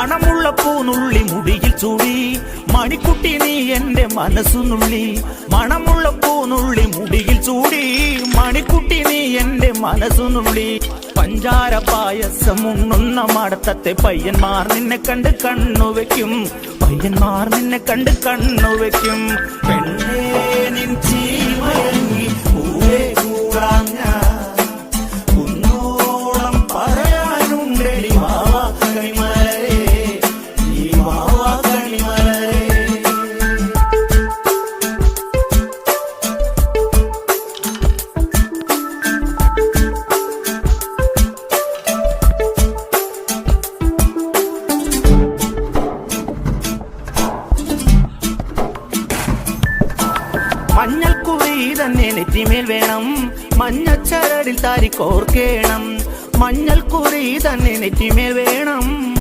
മണമുള്ള പൂനുള്ളി മുടിയിൽ ചൂടി മണിക്കുട്ടി നീ എന്റെ മനസ്സുനുള്ളി. മണമുള്ള പൂനുള്ളി മുടിയിൽ ചൂടി മണിക്കുട്ടി നീ എന്റെ മനസ്സുനുള്ളി. പഞ്ചാര പായസം ഉണ്ണുന്ന മടത്തത്തെ പയ്യന്മാർ നിന്നെ കണ്ട് കണ്ണുവെക്കും. പയ്യന്മാർ നിന്നെ കണ്ട് കണ്ണുവെക്കും. പെണ്ണേ നിൻ ചീമയങ്ങി പൂവേ കൂടാൻ ഞാൻ കുന്നോളം പറയാനുണ്ടടി വാവാ കണിമലരേ, ഈ വാവാ കണിമലരേ. മഞ്ഞൾക്കുറി തന്നെ നെറ്റിമേൽ വേണം, മഞ്ഞച്ചരടിൽ താരി കോർക്കേണം. മഞ്ഞൾക്കുറി തന്നെ നെറ്റിമേൽ വേണം.